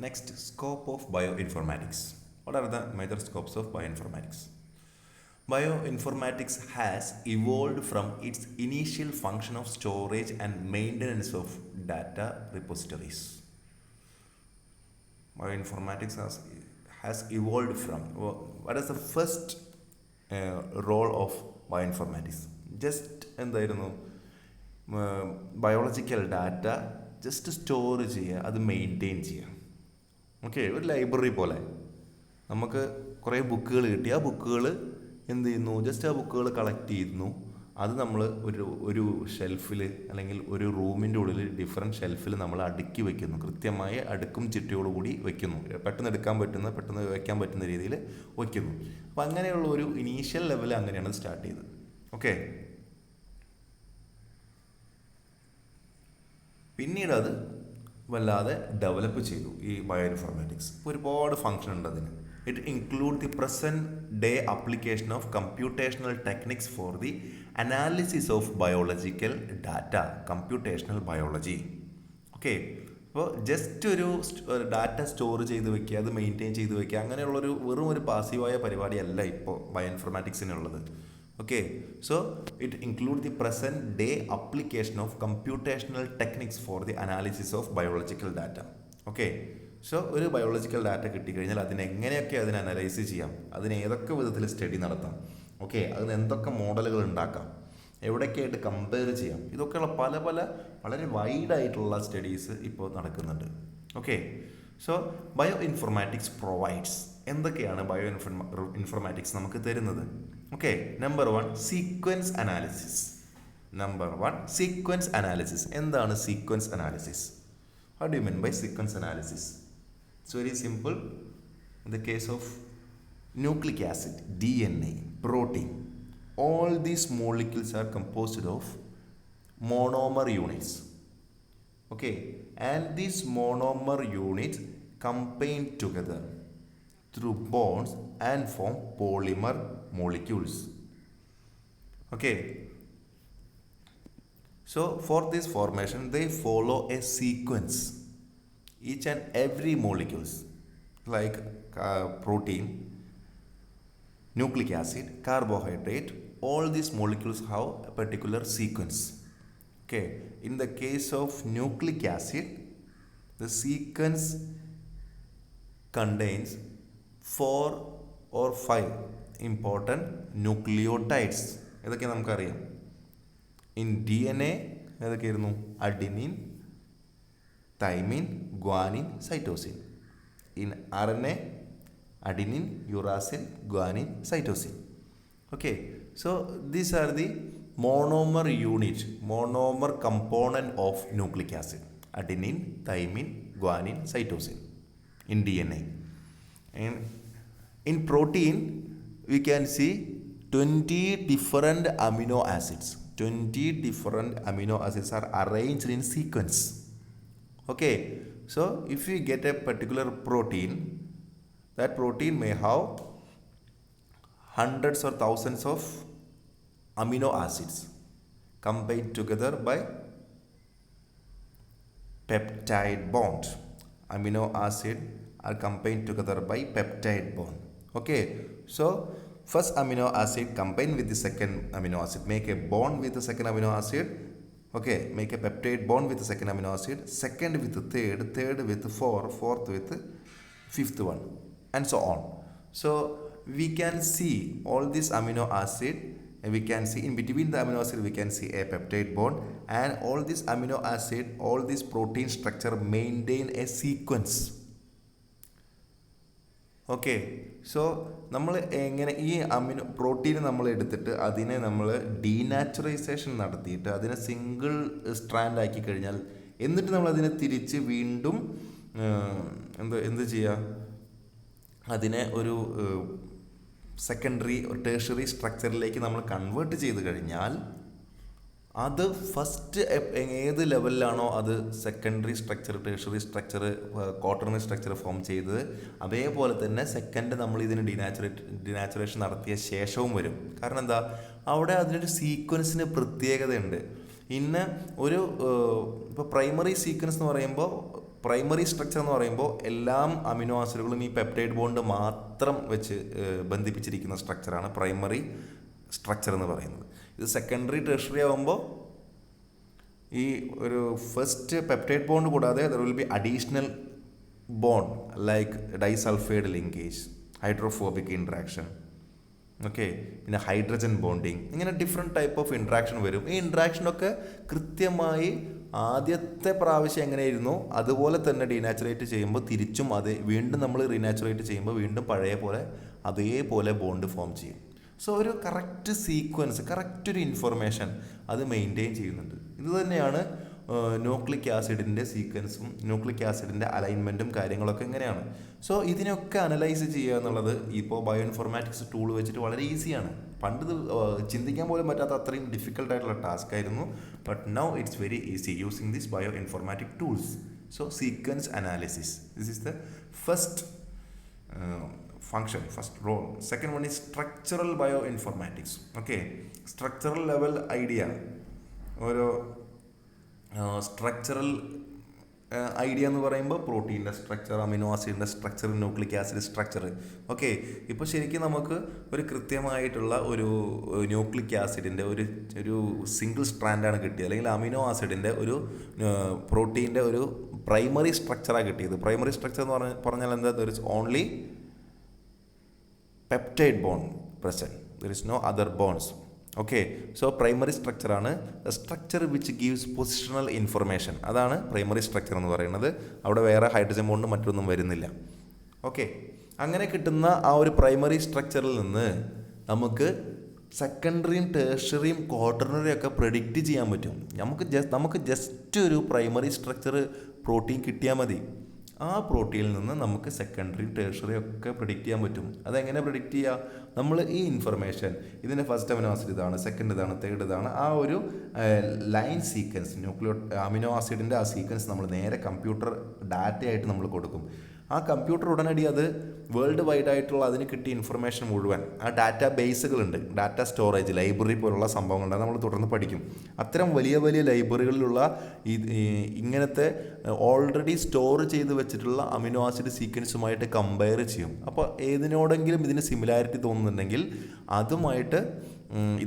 Next, scope of bioinformatics. What are the major scopes of bioinformatics? Bioinformatics has evolved from its initial function of storage and maintenance of data repositories. Bioinformatics has evolved from. What is the first role of bioinformatics? Just എന്തായിരുന്നു biological data just store ചെയ്യുക, അത് maintain ചെയ്യുക. Okay, ഒരു library പോലെ നമുക്ക് കുറേ ബുക്കുകൾ കിട്ടി. ആ ബുക്കുകൾ എന്ത് ചെയ്യുന്നു, ജസ്റ്റ് ആ ബുക്കുകൾ കളക്ട് ചെയ്യുന്നു. അത് നമ്മൾ ഒരു ഷെൽഫിൽ അല്ലെങ്കിൽ ഒരു റൂമിൻ്റെ ഉള്ളിൽ ഡിഫറെൻറ്റ് ഷെൽഫിൽ നമ്മൾ അടുക്കി വയ്ക്കുന്നു. കൃത്യമായ അടുക്കും ചിട്ടയോടുകൂടി വയ്ക്കുന്നു. പെട്ടെന്ന് എടുക്കാൻ പറ്റുന്ന, പെട്ടെന്ന് വയ്ക്കാൻ പറ്റുന്ന രീതിയിൽ വയ്ക്കുന്നു. അപ്പം അങ്ങനെയുള്ള ഒരു ഇനീഷ്യൽ ലെവൽ അങ്ങനെയാണ് സ്റ്റാർട്ട് ചെയ്തത്. ഓക്കെ, പിന്നീട് അത് വല്ലാതെ ഡെവലപ്പ് ചെയ്തു ഈ ബയോഇൻഫോർമാറ്റിക്സ്. ഒരുപാട് ഫങ്ഷൻ ഉണ്ട് അതിന്. It include the present day application of computational techniques for the analysis of biological data, computational biology. Okay, അപ്പോൾ ജസ്റ്റ് ഒരു ഡാറ്റ സ്റ്റോർ ചെയ്ത് വെക്കുക, അത് മെയിൻറ്റെയിൻ ചെയ്ത് വെക്കുക, അങ്ങനെയുള്ളൊരു വെറും ഒരു പാസീവായ പരിപാടിയല്ല ഇപ്പോൾ ബയോഇൻഫോർമാറ്റിക്സിനുള്ളത്. Okay, so it includes the present day application of computational techniques for the analysis of biological data. Okay, so ഒരു ബയോളജിക്കൽ ഡാറ്റ കിട്ടിക്കഴിഞ്ഞാൽ അതിനെ എങ്ങനെയൊക്കെ അതിനെ അനലൈസ് ചെയ്യാം, അതിനെ ഏതൊക്കെ വിധത്തിൽ സ്റ്റഡി നടത്താം, ഓക്കെ, അതിന് എന്തൊക്കെ മോഡലുകൾ ഉണ്ടാക്കാം, എവിടെയൊക്കെയായിട്ട് കമ്പയർ ചെയ്യാം, ഇതൊക്കെയുള്ള പല പല വളരെ വൈഡായിട്ടുള്ള സ്റ്റഡീസ് ഇപ്പോൾ നടക്കുന്നുണ്ട്. Okay, so bioinformatics provides, എന്തൊക്കെയാണ് ബയോ ഇൻഫോർമാറ്റിക്സ് നമുക്ക് തരുന്നത്? Okay, number 1 sequence analysis. എന്താണ് sequence analysis? What do you mean by sequence analysis? It's very simple. In the case of nucleic acid, DNA, protein, all these molecules are composed of monomer units. Okay, and these monomer units combine together through bonds and form polymer molecules. Okay, so for this formation they follow a sequence. Each and every molecules like protein, nucleic acid, carbohydrate, all these molecules have a particular sequence. Okay, in the case of nucleic acid, the sequence contains 4 or 5 important nucleotides. ഇതൊക്കെ നമുക്കറിയാം. In DNA ഏതൊക്കെയായിരുന്നു? Adenine, thymine, guanine, cytosine. In RNA adenine, uracil, guanine, cytosine. Okay, so these are the monomer unit, monomer component of nucleic acid, adenine, thymine, guanine, cytosine in DNA. And in protein we can see 20 different amino acids. 20 different amino acids are arranged in sequence. Okay, so if we get a particular protein, that protein may have hundreds or thousands of amino acids combined together by peptide bond. Amino acid are combined together by peptide bond. Okay, so first amino acid combine with the second amino acid, make a bond with the second amino acid. Okay, make a peptide bond with the second amino acid, second with the third with the fourth with the fifth one, and so on. So we can see all these amino acid, and we can see in between the amino acid we can see a peptide bond, and all this amino acid, all this protein structure maintain a sequence. Okay, so നമ്മൾ എങ്ങനെ ഈ protein നമ്മൾ എടുത്തിട്ട് അതിനെ നമ്മൾ ഡീനാച്ചുറൈസേഷൻ നടത്തിയിട്ട് അതിനെ single strand ആക്കി കഴിഞ്ഞാൽ, എന്നിട്ട് നമ്മൾ അതിനെ തിരിച്ച് വീണ്ടും എന്ത് ചെയ്യുക, അതിനെ ഒരു സെക്കൻഡറി ടേർഷറി സ്ട്രക്ചറിലേക്ക് നമ്മൾ കൺവേർട്ട് ചെയ്ത് കഴിഞ്ഞാൽ അത് ഫസ്റ്റ് ഏത് ലെവലിലാണോ അത് secondary structure, tertiary structure, quaternary structure form ചെയ്തത്, അതേപോലെ തന്നെ സെക്കൻഡ് നമ്മൾ ഇതിന് ഡിനാച്ചുറേഷൻ നടത്തിയ ശേഷവും വരും. കാരണം എന്താ, അവിടെ അതിനൊരു സീക്വൻസിന് പ്രത്യേകതയുണ്ട്. ഇന്ന് ഒരു ഇപ്പോൾ പ്രൈമറി സീക്വൻസ് എന്ന് പറയുമ്പോൾ പ്രൈമറി സ്ട്രക്ചർ എന്ന് പറയുമ്പോൾ എല്ലാം അമിനോ ആസിഡുകളും ഈ പെപ്റ്റൈഡ് ബോണ്ട് മാത്രം വെച്ച് ബന്ധിപ്പിച്ചിരിക്കുന്ന സ്ട്രക്ചറാണ് പ്രൈമറി സ്ട്രക്ചർ എന്ന് പറയുന്നത്. ഇത് സെക്കൻഡറി ടെർഷറി ആകുമ്പോൾ ഈ ഒരു ഫസ്റ്റ് പെപ്റ്റൈഡ് ബോണ്ട് കൂടാതെ there will be additional bond like disulphide linkage, hydrophobic interaction, okay, പിന്നെ ഹൈഡ്രജൻ ബോണ്ടിങ്, ഇങ്ങനെ ഡിഫറെൻറ്റ് ടൈപ്പ് ഓഫ് ഇൻട്രാക്ഷൻ വരും. ഈ ഇൻട്രാക്ഷനൊക്കെ കൃത്യമായി ആദ്യത്തെ പ്രാവശ്യം എങ്ങനെയായിരുന്നു അതുപോലെ തന്നെ ഡീനാച്ചുറേറ്റ് ചെയ്യുമ്പോൾ തിരിച്ചും അത് വീണ്ടും നമ്മൾ റീനാച്ചുറേറ്റ് ചെയ്യുമ്പോൾ വീണ്ടും പഴയ പോലെ അതേപോലെ ബോണ്ട് ഫോം ചെയ്യും. സോ ഒരു കറക്റ്റ് സീക്വൻസ്, കറക്റ്റ് ഒരു ഇൻഫർമേഷൻ അത് മെയിൻറ്റെയിൻ ചെയ്യുന്നുണ്ട്. ഇത് തന്നെയാണ് ന്യൂക്ലിക് ആസിഡിൻ്റെ സീക്വൻസും ന്യൂക്ലിക് ആസിഡിൻ്റെ അലൈൻമെൻറ്റും കാര്യങ്ങളൊക്കെ ഇങ്ങനെയാണ്. സോ ഇതിനൊക്കെ അനലൈസ് ചെയ്യുക എന്നുള്ളത് ഇപ്പോൾ ബയോ ഇൻഫോർമാറ്റിക്സ് ടൂൾ വെച്ചിട്ട് വളരെ ഈസിയാണ്. പണ്ട് ഇത് ചിന്തിക്കാൻ പോലും പറ്റാത്ത അത്രയും ഡിഫിക്കൽട്ട് ആയിട്ടുള്ള ടാസ്ക് ആയിരുന്നു. But now it's very easy using this bio informatic tools. So sequence analysis, this is the first function, first role. Second one is structural bioinformatics. Okay, structural level idea, ഒരു structural idea എന്ന് പറയുമ്പോൾ പ്രോട്ടീൻ്റെ structure, amino ആസിഡിൻ്റെ structure, nucleic acid structure. Okay, ഇപ്പോൾ ശരിക്കും നമുക്ക് ഒരു കൃത്യമായിട്ടുള്ള ഒരു ന്യൂക്ലിക് ആസിഡിൻ്റെ ഒരു സിംഗിൾ സ്ട്രാൻഡാണ് കിട്ടിയത്, അല്ലെങ്കിൽ അമിനോ ആസിഡിൻ്റെ ഒരു പ്രോട്ടീൻ്റെ ഒരു പ്രൈമറി സ്ട്രക്ചറാണ് കിട്ടിയത്. പ്രൈമറി സ്ട്രക്ചർ എന്ന് പറഞ്ഞാൽ എന്താ? There is only peptide bond present, there is no other bonds. Okay, so primary structure ആണ് the structure which gives positional information. അതാണ് പ്രൈമറി സ്ട്രക്ചർ എന്ന് പറയുന്നത്. അവിടെ വേറെ ഹൈഡ്രജൻ ബോണ്ടും മറ്റൊന്നും വരുന്നില്ല. ഓക്കെ, അങ്ങനെ കിട്ടുന്ന ആ ഒരു പ്രൈമറി സ്ട്രക്ചറിൽ നിന്ന് നമുക്ക് സെക്കൻഡറിയും ടേർഷറിയും ക്വാട്ടർണറിയും ഒക്കെ പ്രെഡിക്റ്റ് ചെയ്യാൻ പറ്റും. നമുക്ക് ജസ്റ്റ് ഒരു പ്രൈമറി സ്ട്രക്ചർ പ്രോട്ടീൻ കിട്ടിയാൽ മതി. ആ പ്രോട്ടീനിൽ നിന്ന് നമുക്ക് സെക്കൻഡറി ടേർഷറി ഒക്കെ പ്രെഡിക്റ്റ് ചെയ്യാൻ പറ്റും. അതെങ്ങനെ പ്രെഡിക്റ്റ് ചെയ്യുക? നമ്മൾ ഈ ഇൻഫർമേഷൻ, ഇതിൻ്റെ ഫസ്റ്റ് അമിനോ ആസിഡ് ഇതാണ്, സെക്കൻഡ് ഇതാണ്, തേർഡ് ഇതാണ്, ആ ഒരു ലൈൻ സീക്വൻസ്, അമിനോ ആസിഡിൻ്റെ ആ സീക്വൻസ് നമ്മൾ നേരെ കമ്പ്യൂട്ടർ ഡാറ്റയായിട്ട് നമ്മൾ കൊടുക്കും. ആ കമ്പ്യൂട്ടർ ഉടനടി അത് വേൾഡ് വൈഡ് ആയിട്ടുള്ള അതിന് കിട്ടിയ ഇൻഫർമേഷൻ മുഴുവൻ, ആ ഡാറ്റാ ബേസുകളുണ്ട്, ഡാറ്റ സ്റ്റോറേജ്, ലൈബ്രറി പോലുള്ള സംഭവങ്ങളുണ്ട്, നമ്മൾ തുടർന്ന് പഠിക്കും. അത്തരം വലിയ വലിയ ലൈബ്രറികളിലുള്ള ഇങ്ങനത്തെ ഓൾറെഡി സ്റ്റോർ ചെയ്ത് വെച്ചിട്ടുള്ള അമിനോ ആസിഡ് സീക്വൻസുമായിട്ട് കമ്പയർ ചെയ്യും. അപ്പോൾ ഏതിനോടെങ്കിലും ഇതിന് സിമിലാരിറ്റി തോന്നുന്നുണ്ടെങ്കിൽ അതുമായിട്ട്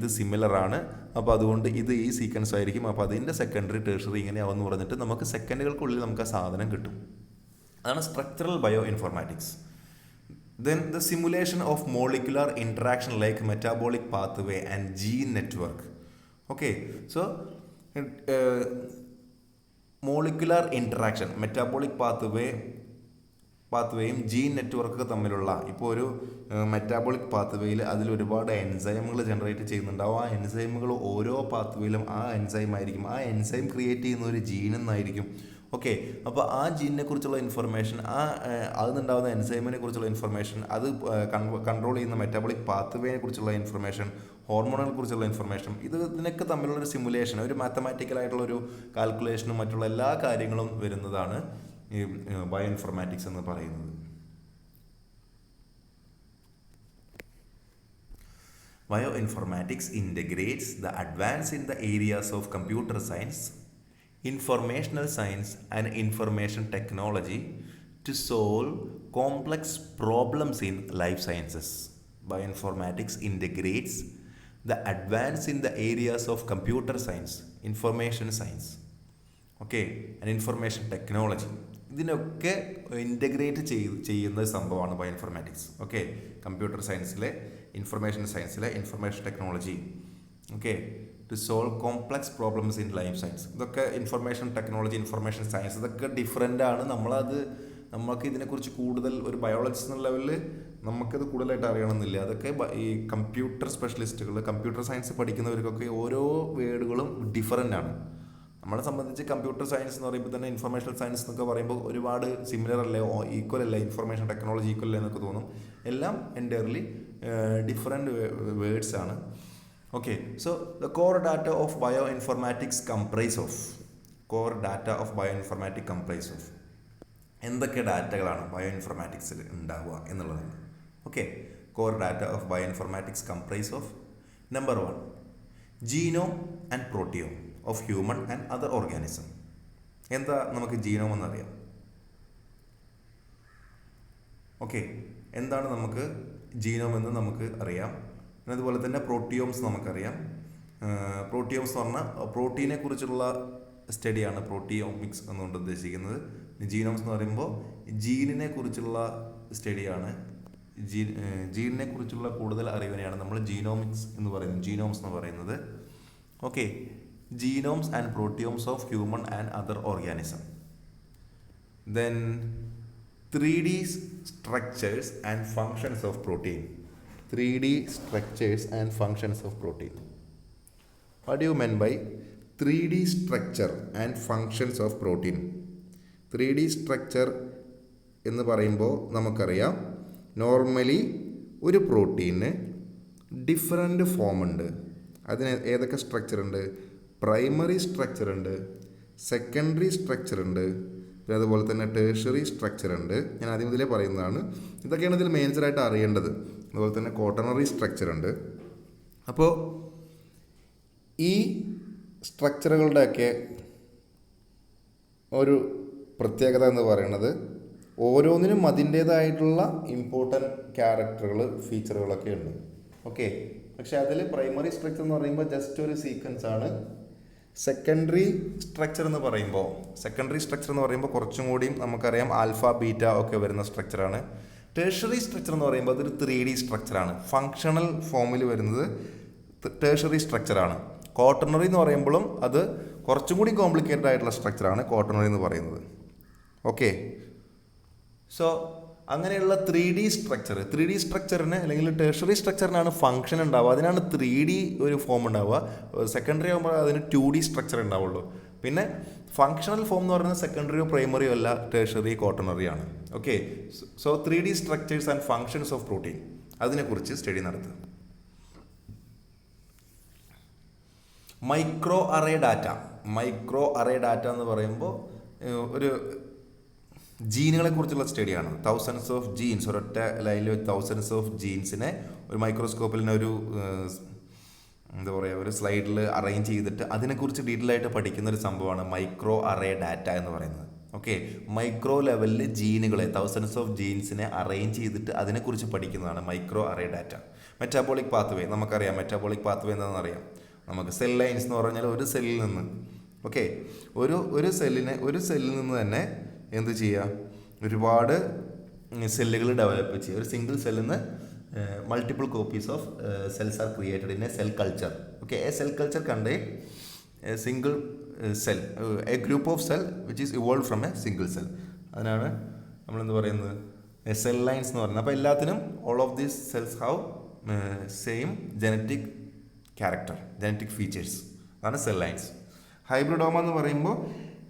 ഇത് സിമിലറാണ്, അപ്പോൾ അതുകൊണ്ട് ഇത് ഈ സീക്വൻസ് ആയിരിക്കും, അപ്പോൾ അതിൻ്റെ സെക്കൻഡറി ടേർഷറി ഇങ്ങനെയാവുമെന്ന് പറഞ്ഞിട്ട് നമുക്ക് സെക്കൻഡുകൾക്കുള്ളിൽ നമുക്ക് ആ സാധനം കിട്ടും. അതാണ് structural bio informatics. Then the simulation of molecular interaction like metabolic pathway and gene network. Okay, so molecular interaction, metabolic പാത്വേയും ജീൻ നെറ്റ്വർക്ക് തമ്മിലുള്ള, ഇപ്പോൾ ഒരു മെറ്റാബോളിക് പാത്വേയിൽ അതിൽ ഒരുപാട് എൻസൈമുകൾ ജനറേറ്റ് ചെയ്യുന്നുണ്ടാവും. ആ എൻസൈമുകൾ ഓരോ പാത്വേയിലും ആ എൻസൈം ആയിരിക്കും, ആ എൻസൈം ക്രിയേറ്റ് ചെയ്യുന്ന ഒരു ജീൻ എന്നായിരിക്കും. ഓക്കെ, അപ്പോൾ ആ ജീനിനെ കുറിച്ചുള്ള ഇൻഫർമേഷൻ, അതിനുണ്ടാകുന്ന എൻസൈമിനെ കുറിച്ചുള്ള ഇൻഫർമേഷൻ, അത് കൺട്രോൾ ചെയ്യുന്ന മെറ്റാബോളിക് പാത്വേനെ കുറിച്ചുള്ള ഇൻഫർമേഷൻ, ഹോർമോണുകളെ കുറിച്ചുള്ള ഇൻഫർമേഷൻ, ഇതിനൊക്കെ തമ്മിലുള്ളൊരു സിമുലേഷൻ, ഒരു മാത്തമാറ്റിക്കലായിട്ടുള്ളൊരു കാൽക്കുലേഷനും മറ്റുള്ള എല്ലാ കാര്യങ്ങളും വരുന്നതാണ് ഈ ബയോ ഇൻഫോർമാറ്റിക്സ് എന്ന് പറയുന്നത്. Bioinformatics integrates the advance in the areas of computer science, informational science and information technology to solve complex problems in life sciences. Bioinformatics integrates the advance in the areas of computer science, information science, okay, and information technology. ഇതിനൊക്കെ integrate ചെയ്യുന്ന സംഭവമാണ് bioinformatics. Okay, computer സയൻസിലെ, information സയൻസിലെ information technology, okay, to solve complex problems in life science. ഇതൊക്കെ information technology, information science, ഇതൊക്കെ different ആണ്. നമുക്ക് ഇതിനെക്കുറിച്ച് കൂടുതൽ ഒരു ബയോളജിസ്റ്റ് എന്ന ലെവലിൽ നമുക്കത് കൂടുതലായിട്ട് അറിയണമെന്നില്ല. അതൊക്കെ ഈ കമ്പ്യൂട്ടർ സ്പെഷ്യലിസ്റ്റുകൾ, കമ്പ്യൂട്ടർ സയൻസ് പഠിക്കുന്നവർക്കൊക്കെ ഓരോ വേർഡുകളും ഡിഫറെൻ്റ് ആണ്. നമ്മളെ സംബന്ധിച്ച് കമ്പ്യൂട്ടർ സയൻസ് എന്ന് പറയുമ്പോൾ തന്നെ ഇൻഫർമേഷൻ സയൻസ് എന്നൊക്കെ പറയുമ്പോൾ ഒരുപാട് സിമിലർ അല്ലേ, ഈക്വൽ അല്ലേ, ഇൻഫർമേഷൻ ടെക്നോളജി ഈക്വൽ അല്ലേ എന്നൊക്കെ തോന്നും. എല്ലാം എൻറ്റയർലി ഡിഫറെൻറ്റ് വേർഡ്സ് ആണ്. Okay, so the core data of bioinformatics comprise of എന്തൊക്കെ ഡാറ്റകളാണ് ബയോ ഇൻഫോർമാറ്റിക്സിൽ ഉണ്ടാവുക എന്നുള്ളതാണ്. Okay, core data of bioinformatics comprise of number 1 genome and proteome of human and other organism. എന്താ നമുക്ക് ജീനോം എന്നറിയാം. ഓക്കെ, എന്താണ് നമുക്ക് ജീനോം എന്ന് നമുക്ക് അറിയാം. അതുപോലെ തന്നെ പ്രോട്ടിയോംസ് നമുക്കറിയാം. പ്രോട്ടിയോംസ് എന്ന് പറഞ്ഞാൽ പ്രോട്ടീനെ കുറിച്ചുള്ള സ്റ്റഡിയാണ് പ്രോട്ടിയോമിക്സ് എന്നുകൊണ്ട് ഉദ്ദേശിക്കുന്നത്. ജീനോംസ് എന്ന് പറയുമ്പോൾ ജീനിനെ കുറിച്ചുള്ള സ്റ്റഡിയാണ്. ജീനിനെ കുറിച്ചുള്ള കൂടുതൽ അറിവിനെയാണ് നമ്മൾ ജീനോമിക്സ് എന്ന് പറയുന്നത്, ജീനോംസ് എന്ന് പറയുന്നത്. Okay, genomes and proteomes of human and other organism. Then 3D structures and functions of protein. 3D structures and functions of protein. What do you mean by 3D structure and functions of protein? 3D structure എന്ന് പറയുമ്പോൾ നമുക്കറിയാം, normally ഒരു protein different form ഉണ്ട്. അതിന് ഏതൊക്കെ structure ഉണ്ട്? Primary structure ഉണ്ട്, secondary structure ഉണ്ട്, പിന്നെ അതുപോലെ തന്നെ ടേഴ്സറി സ്ട്രക്ചർ ഉണ്ട്. ഞാൻ ആദ്യം ഇതിലേ പറയുന്നതാണ്. ഇതൊക്കെയാണ് ഇതിൽ മേജറായിട്ട് അറിയേണ്ടത്. അതുപോലെ തന്നെ ക്വാട്ടർണറി സ്ട്രക്ചർ ഉണ്ട്. അപ്പോൾ ഈ സ്ട്രക്ചറുകളുടെയൊക്കെ ഒരു പ്രത്യേകത എന്ന് പറയുന്നത് ഓരോന്നിനും അതിൻ്റേതായിട്ടുള്ള ഇമ്പോർട്ടൻറ്റ് ക്യാരക്ടറുകൾ, ഫീച്ചറുകളൊക്കെ ഉണ്ട്. ഓക്കെ, പക്ഷെ അതിൽ പ്രൈമറി സ്ട്രക്ചർ എന്ന് പറയുമ്പോൾ ജസ്റ്റ് ഒരു സീക്വൻസ് ആണ്. സെക്കൻഡറി സ്ട്രക്ചർ എന്ന് പറയുമ്പോൾ കുറച്ചും കൂടിയും നമുക്കറിയാം ആൽഫ ബീറ്റ ഒക്കെ വരുന്ന സ്ട്രക്ചറാണ്. ടേഴ്സറി സ്ട്രക്ചർ എന്ന് പറയുമ്പോൾ അതൊരു 3D സ്ട്രക്ചറാണ്. ഫങ്ഷണൽ ഫോമിൽ വരുന്നത് ടേഴ്സറി സ്ട്രക്ചറാണ്. ക്വാട്ടർണറി എന്ന് പറയുമ്പോഴും അത് കുറച്ചും കൂടി കോംപ്ലിക്കേറ്റഡ് ആയിട്ടുള്ള സ്ട്രക്ചറാണ് ക്വാട്ടർണറി എന്ന് പറയുന്നത്. ഓക്കെ, സോ അങ്ങനെയുള്ള 3D സ്ട്രക്ചറിന് അല്ലെങ്കിൽ ടേഴ്സറി സ്ട്രക്ചറിനാണ് ഫംഗ്ഷൻ ഉണ്ടാവുക, അതിനാണ് 3D ഒരു ഫോം ഉണ്ടാവുക. സെക്കൻഡറി ആകുമ്പോൾ അതിന് 2D സ്ട്രക്ചർ ഉണ്ടാവുള്ളൂ. പിന്നെ ഫങ്ഷണൽ ഫോം എന്ന് പറയുന്നത് സെക്കൻഡറിയോ പ്രൈമറിയോ അല്ല, ടേഴ്സറി ക്വാട്ടർണറി ആണ്. Okay, so 3D structures and functions of protein, അതിനെക്കുറിച്ച് സ്റ്റഡി നടത്തുക. മൈക്രോ അറേ ഡാറ്റ എന്ന് പറയുമ്പോൾ ഒരു ജീനുകളെ കുറിച്ചുള്ള സ്റ്റഡിയാണ്. തൗസൻഡ്സ് ഓഫ് ജീൻസ്, ഒരൊറ്റ ലൈനിൽ തൗസൻഡ്സ് ഓഫ് ജീൻസിനെ ഒരു മൈക്രോസ്കോപ്പിൽ ഒരു എന്താ പറയുക, ഒരു സ്ലൈഡിൽ അറേഞ്ച് ചെയ്തിട്ട് അതിനെക്കുറിച്ച് ഡീറ്റെയിൽ ആയിട്ട് പഠിക്കുന്ന ഒരു സംഭവമാണ് മൈക്രോ അറേ ഡാറ്റ എന്ന് പറയുന്നത്. ഓക്കെ, മൈക്രോ ലെവലിൽ ജീനുകളെ, തൗസൻഡ്സ് ഓഫ് ജീൻസിനെ അറേഞ്ച് ചെയ്തിട്ട് അതിനെക്കുറിച്ച് പഠിക്കുന്നതാണ് micro array data. Metabolic pathway നമുക്കറിയാം. മെറ്റാബോളിക് പാത്വേ എന്താണെന്ന് അറിയാം നമുക്ക്. സെൽ ലൈൻസ് എന്ന് പറഞ്ഞാൽ ഒരു സെല്ലിൽ നിന്ന്, ഓക്കെ, ഒരു സെല്ലിൽ നിന്ന് തന്നെ എന്ത് ചെയ്യുക, ഒരുപാട് സെല്ലുകൾ ഡെവലപ്പ് ചെയ്യുക. ഒരു സിംഗിൾ സെല്ലിൽ നിന്ന് multiple copies of cells are created in A cell culture. Okay, A cell culture contain A single cell, A group of cell which is evolve from A single cell. അതിനാണ് നമ്മളെന്ത് പറയുന്നത്, cell lines എന്ന് പറയുന്നത്. അപ്പോൾ എല്ലാത്തിനും all of these cells have same genetic character, genetic features. അതാണ് cell lines. Hybridoma എന്ന് പറയുമ്പോൾ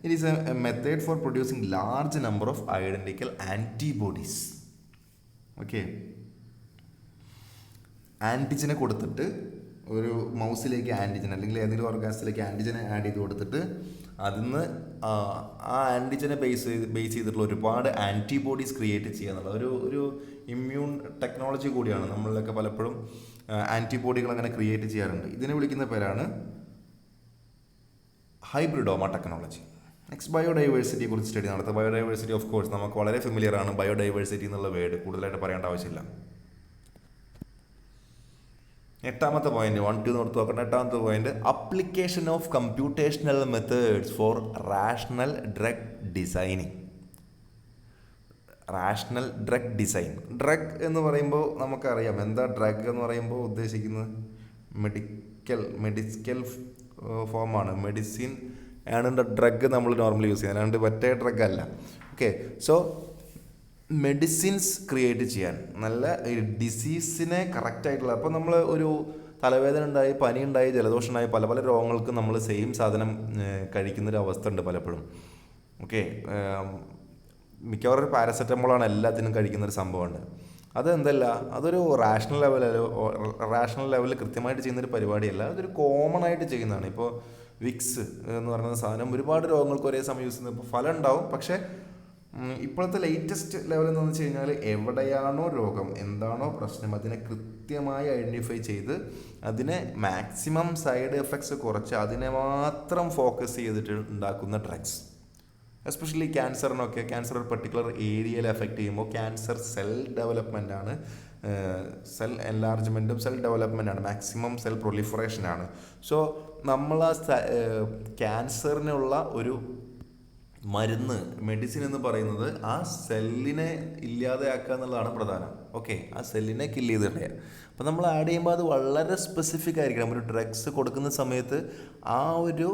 it is a method for producing large number of identical antibodies. Okay, ആൻറ്റിജനെ കൊടുത്തിട്ട് ഒരു മൗസിലേക്ക് ആൻറ്റിജൻ അല്ലെങ്കിൽ ഏതെങ്കിലും ഓർഗാനിസത്തിലേക്ക് ആൻറ്റിജനെ ആഡ് ചെയ്ത് കൊടുത്തിട്ട് അതിന്ന് ആ ആൻറ്റിജനെ ബേസ് ചെയ്തിട്ടുള്ള ഒരുപാട് ആൻറ്റിബോഡീസ് ക്രിയേറ്റ് ചെയ്യുക എന്നുള്ള ഒരു ഇമ്മ്യൂൺ ടെക്നോളജി കൂടിയാണ്. നമ്മളിലൊക്കെ പലപ്പോഴും ആൻറ്റിബോഡികൾ അങ്ങനെ ക്രിയേറ്റ് ചെയ്യാറുണ്ട്. ഇതിനെ വിളിക്കുന്ന പേരാണ് ഹൈബ്രിഡോമ ടെക്നോളജി. നെക്സ്റ്റ് ബയോഡൈവേഴ്സിറ്റിയെ കുറിച്ച് സ്റ്റഡി നടത്തുക. ബയോഡൈവേഴ്സിറ്റി ഓഫ് കോഴ്സ് നമുക്ക് വളരെ ഫെമിലിയർ ആണ്. ബയോഡൈവേഴ്സിറ്റി എന്നുള്ള വേർഡ് കൂടുതലായിട്ട് പറയേണ്ട ആവശ്യമില്ല. 8ാമത്തെ പോയിന്റ് 1 2 നോർത്ത് നോക്കണം. 8ാമത്തെ point, application of computational methods for rational drug designing. Rational drug design. Drug എന്ന് പറയുമ്പോൾ നമുക്കറിയാം എന്താ ഡ്രഗ് എന്ന് പറയുമ്പോൾ ഉദ്ദേശിക്കുന്നത്. മെഡിക്കൽ ഫോമാണ്. മെഡിസിൻ ആണ് ഡ്രഗ് നമ്മൾ നോർമലി യൂസ് ചെയ്യുന്നത്, അല്ലാണ്ട് മറ്റേ ഡ്രഗ് അല്ല. ഓക്കെ, സോ മെഡിസിൻസ് ക്രിയേറ്റ് ചെയ്യാൻ, നല്ല ഡിസീസിനെ കറക്റ്റായിട്ടുള്ള, അപ്പോൾ നമ്മൾ ഒരു തലവേദന ഉണ്ടായി, പനി ഉണ്ടായി, ജലദോഷം ഉണ്ടായി, പല പല രോഗങ്ങൾക്ക് നമ്മൾ സെയിം സാധനം കഴിക്കുന്നൊരു അവസ്ഥ ഉണ്ട് പലപ്പോഴും. ഓക്കെ, മിക്കവാറും ഒരു പാരസെറ്റമോളാണ് എല്ലാത്തിനും കഴിക്കുന്നൊരു സംഭവമുണ്ട്. അതെന്തല്ല, അതൊരു റാഷണൽ ലെവലിൽ കൃത്യമായിട്ട് ചെയ്യുന്നൊരു പരിപാടിയല്ല, അതൊരു കോമൺ ആയിട്ട് ചെയ്യുന്നതാണ്. ഇപ്പോൾ വിക്സ് എന്ന് പറയുന്ന സാധനം ഒരുപാട് രോഗങ്ങൾക്ക് ഒരേ സമയം യൂസ് ചെയ്യുന്നത്. ഇപ്പോൾ ഫലം ഉണ്ടാവും, പക്ഷേ ഇപ്പോഴത്തെ ലേറ്റസ്റ്റ് ലെവൽ എന്താണെന്ന് വെച്ച് കഴിഞ്ഞാൽ എവിടെയാണോ രോഗം, എന്താണോ പ്രശ്നം, അതിനെ കൃത്യമായി ഐഡൻറ്റിഫൈ ചെയ്ത് അതിനെ മാക്സിമം സൈഡ് എഫക്ട്സ് കുറച്ച് അതിനെ മാത്രം ഫോക്കസ് ചെയ്തിട്ട് ഉണ്ടാക്കുന്ന ഡ്രഗ്സ്. എസ്പെഷ്യലി ക്യാൻസറിനൊക്കെ, ക്യാൻസർ ഒരു പർട്ടിക്കുലർ ഏരിയയിൽ എഫക്റ്റ് ചെയ്യുമ്പോൾ ക്യാൻസർ സെൽ ഡെവലപ്മെൻ്റ് ആണ്, സെൽ എൻലാർജ്മെൻറ്റും സെൽ ഡെവലപ്മെൻ്റ് ആണ്, മാക്സിമം സെൽ പ്രൊലിഫറേഷനാണ്. സോ നമ്മൾ ആ ക്യാൻസറിനുള്ള ഒരു മരുന്ന്, മെഡിസിൻ എന്ന് പറയുന്നത് ആ സെല്ലിനെ ഇല്ലാതെയാക്കുക എന്നുള്ളതാണ് പ്രധാനം. ഓക്കെ, ആ സെല്ലിനെ കില്ല് ചെയ്ത് കളയുക. അപ്പോൾ നമ്മൾ ആഡ് ചെയ്യുമ്പോൾ അത് വളരെ സ്പെസിഫിക് ആയിരിക്കണം. ഒരു ഡ്രഗ്സ് കൊടുക്കുന്ന സമയത്ത് ആ ഒരു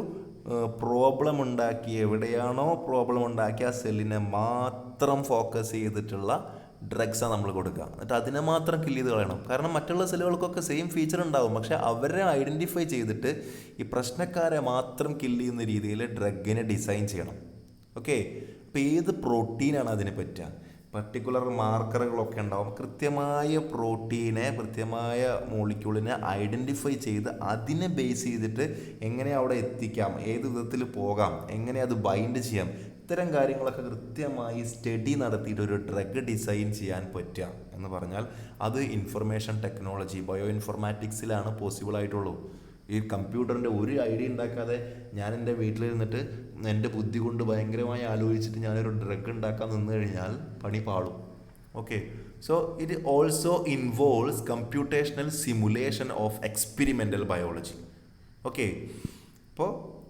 പ്രോബ്ലം ഉണ്ടാക്കി, എവിടെയാണോ പ്രോബ്ലം ഉണ്ടാക്കി ആ സെല്ലിനെ മാത്രം ഫോക്കസ് ചെയ്തിട്ടുള്ള ഡ്രഗ്സാണ് നമ്മൾ കൊടുക്കുക. എന്നിട്ട് അതിനെ മാത്രം കില്ല് ചെയ്ത് കളയണം. കാരണം മറ്റുള്ള സെല്ലുകൾക്കൊക്കെ സെയിം ഫീച്ചർ ഉണ്ടാവും, പക്ഷെ അവരെ ഐഡൻറ്റിഫൈ ചെയ്തിട്ട് ഈ പ്രശ്നക്കാരെ മാത്രം കില്ല് ചെയ്യുന്ന രീതിയിൽ ഡ്രഗിനെ ഡിസൈൻ ചെയ്യണം. ഓക്കെ, അപ്പോൾ ഏത് പ്രോട്ടീനാണ് അതിന് പറ്റുക, പർട്ടിക്കുലർ മാർക്കറുകളൊക്കെ ഉണ്ടാവും. കൃത്യമായ പ്രോട്ടീനെ, കൃത്യമായ മോളിക്യൂളിനെ ഐഡൻറ്റിഫൈ ചെയ്ത് അതിനെ ബേസ് ചെയ്തിട്ട് എങ്ങനെ അവിടെ എത്തിക്കാം, ഏത് വിധത്തിൽ പോകാം, എങ്ങനെ അത് ബൈൻഡ് ചെയ്യാം, ഇത്തരം കാര്യങ്ങളൊക്കെ കൃത്യമായി സ്റ്റഡി നടത്തിയിട്ട് ഒരു ഡ്രഗ് ഡിസൈൻ ചെയ്യാൻ പറ്റുക എന്ന് പറഞ്ഞാൽ അത് ഇൻഫർമേഷൻ ടെക്നോളജി, ബയോ ഇൻഫർമാറ്റിക്സിലാണ് പോസിബിൾ ആയിട്ടുള്ളൂ. ഈ കമ്പ്യൂട്ടറിൻ്റെ ഒരു ഐഡിയ ഉണ്ടാക്കാതെ ഞാൻ എൻ്റെ വീട്ടിലിരുന്നിട്ട് എൻ്റെ ബുദ്ധി കൊണ്ട് ഭയങ്കരമായി ആലോചിച്ചിട്ട് ഞാനൊരു ഡ്രഗ് ഉണ്ടാക്കാൻ നിന്ന് കഴിഞ്ഞാൽ പണി പാളും. Okay, so it also involves computational simulation of experimental biology. Okay, അപ്പോൾ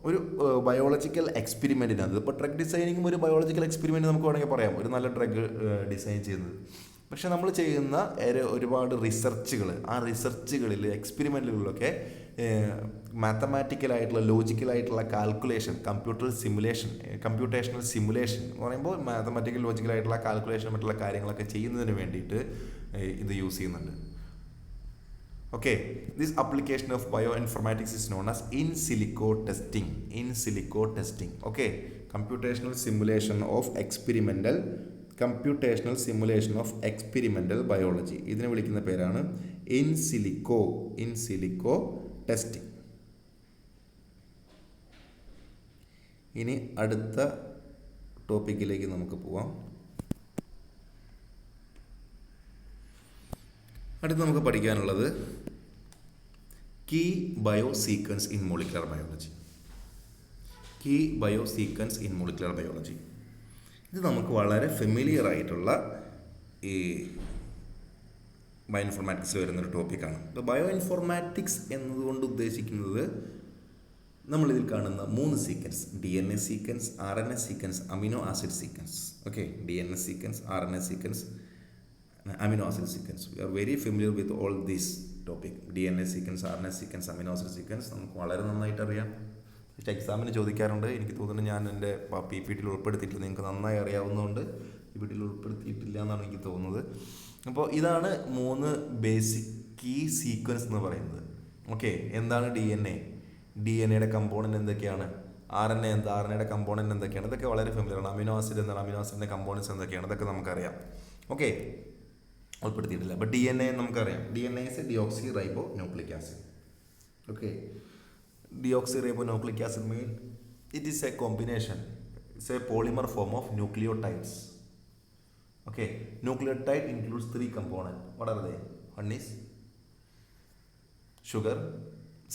ഒരു ബയോളജിക്കൽ എക്സ്പെരിമെൻറ്റിനകത്ത്, ഇപ്പോൾ ഡ്രഗ് ഡിസൈനിങ്ങും ഒരു ബയോളജിക്കൽ എക്സ്പെരിമെൻറ്റ് നമുക്ക് വേണമെങ്കിൽ പറയാം, ഒരു നല്ല ഡ്രഗ് ഡിസൈൻ ചെയ്യുന്നത്. പക്ഷെ നമ്മൾ ചെയ്യുന്ന ഒരുപാട് റിസർച്ചുകൾ, ആ റിസർച്ചുകളിൽ, എക്സ്പെരിമെൻറ്റുകളിലൊക്കെ മാത്തമാറ്റിക്കലായിട്ടുള്ള, ലോജിക്കലായിട്ടുള്ള കാൽക്കുലേഷൻ, കമ്പ്യൂട്ടേഷണൽ സിമുലേഷൻ എന്ന് പറയുമ്പോൾ മാത്തമാറ്റിക്കൽ, ലോജിക്കലായിട്ടുള്ള കാൽക്കുലേഷൻ, മറ്റുള്ള കാര്യങ്ങളൊക്കെ ചെയ്യുന്നതിന് വേണ്ടിയിട്ട് ഇത് യൂസ് ചെയ്യുന്നുണ്ട്. Okay, this application of bioinformatics is known as in silico testing. In silico testing. Okay, computational simulation of computational simulation of experimental biology. ഇതിനെ വിളിക്കുന്ന പേരാണ് ഇൻ സിലിക്കോ ടെസ്റ്റിംഗ്. ഇനി അടുത്ത ടോപ്പിക്കിലേക്ക് നമുക്ക് പോവാം. അടുത്ത് നമുക്ക് പഠിക്കാനുള്ളത് key bio sequence in molecular biology. Key bio sequence in molecular biology, ഇത് നമുക്ക് വളരെ ഫെമിലിയർ ആയിട്ടുള്ള ഈ ബയോ ഇൻഫോർമാറ്റിക്സിൽ വരുന്നൊരു ടോപ്പിക്കാണ്. ഇപ്പോൾ ബയോ ഇൻഫോർമാറ്റിക്സ് എന്നതുകൊണ്ട് ഉദ്ദേശിക്കുന്നത് നമ്മളിതിൽ കാണുന്ന 3 sequence: DNA sequence, RNA sequence, amino acid sequence. Okay, DNA sequence, RNA sequence, amino acid sequence. We are very familiar with all these topic. DNA sequence, RNA sequence, amino acid sequence നമുക്ക് വളരെ നന്നായിട്ട് അറിയാം. പക്ഷേ എക്സാമിന് ചോദിക്കാറുണ്ട്. എനിക്ക് തോന്നുന്നു ഞാൻ എൻ്റെ PPTയിൽ ഉൾപ്പെടുത്തിയിട്ടില്ല, നിങ്ങൾക്ക് നന്നായി അറിയാവുന്നതുകൊണ്ട് PPTയിൽ ഉൾപ്പെടുത്തിയിട്ടില്ല എന്നാണ് എനിക്ക് തോന്നുന്നത്. അപ്പോൾ ഇതാണ് 3 ബേസിക് കീ സീക്വൻസ് എന്ന് പറയുന്നത്. ഓക്കെ, എന്താണ് DNA യുടെ കമ്പോണൻറ്റ് എന്തൊക്കെയാണ്, RNA എന്താ, RNAയുടെ കമ്പോണൻറ്റ് എന്തൊക്കെയാണ്, ഇതൊക്കെ വളരെ ഫെമിലിയറാണ്. അമിനോ ആസിഡ് എന്താണ്, അമിനോ ആസിഡിൻ്റെ കമ്പോണൻറ്റ്സ് എന്തൊക്കെയാണ്, ഇതൊക്കെ നമുക്കറിയാം. ഓക്കെ, ഉൾപ്പെടുത്തിയിട്ടില്ല. ബട്ട് DNA നമുക്കറിയാം. DNA is a deoxyribonucleic acid. Okay, deoxyribonucleic acid means it is a combination, it's a polymer form of nucleotides. Okay, nucleotide includes 3 components. What are they? One is sugar,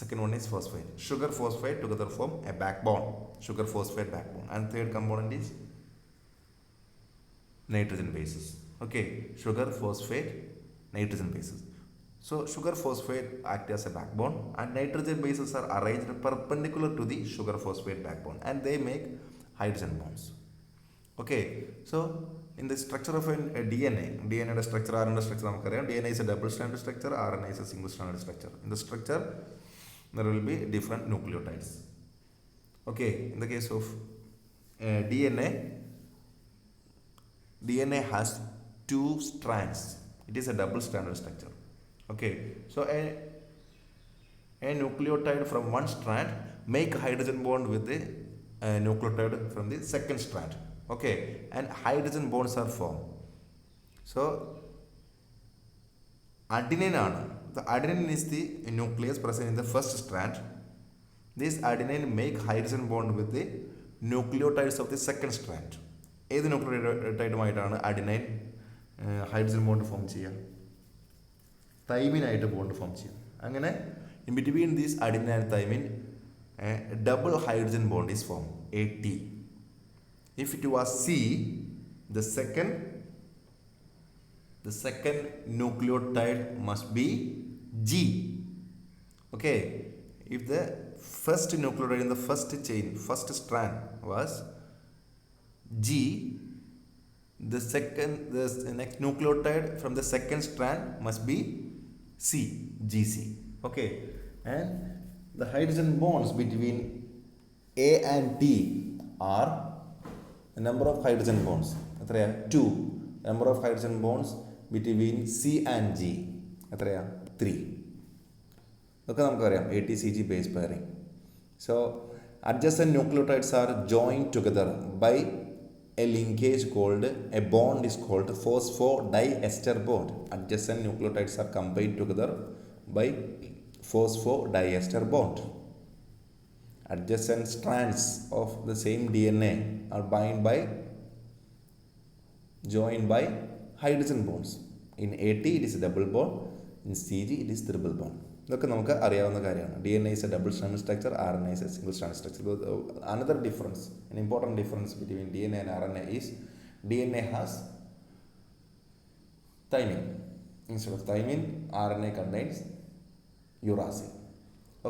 second one is phosphate. Sugar, phosphate together form a backbone, sugar phosphate backbone, and third component is nitrogen bases. Okay, sugar, phosphate, nitrogen bases. So sugar phosphate act as a backbone, and nitrogen bases are arranged perpendicular to the sugar phosphate backbone, and they make hydrogen bonds. Okay, so in the structure of a DNA structure, RNA structure നമുക്കറിയാം. DNA is a double stranded structure, RNA is a single stranded structure. In the structure there will be different nucleotides. Okay, in the case of DNA has 2 strands. It is a double stranded structure. Okay, so a nucleotide from one strand make hydrogen bond with the nucleotide from the second strand. Okay, and hydrogen bonds are formed. So the adenine is the nucleus present in the first strand. This adenine make hydrogen bond with the nucleotides of the second strand. ഏത് ന്യൂക്ലിയോടൈഡുമായിട്ടാണ് adenine hydrogen bond form ചെയ്യുക? തൈമിനായിട്ട് bond form ചെയ്യും. അങ്ങനെ in between these adenine and thymine double hydrogen bond is form, AT. If it was C, the second nucleotide must be G. Okay, if the first nucleotide in the first chain, first strand was G, the next nucleotide from the second strand must be C, GC. Okay, and the hydrogen bonds between A and T are the number of hydrogen bonds. 2. Number of hydrogen bonds between C and G. 3. Okay, ATCG base pairing. So, adjacent nucleotides are joined together by a linkage called, a bond is called phosphodiester bond. Adjacent nucleotides are combined together by phosphodiester bond. Adjacent strands of the same DNA are joined by hydrogen bonds. In AT it is a double bond, in CG it is triple bond. ഇതൊക്കെ നമുക്ക് അറിയാവുന്ന കാര്യമാണ്. DNA is a double stranded structure, RNA is a single stranded structure. Another difference, an important difference between DNA and RNA is DNA has thymine. Instead of thymine, RNA contains uracil.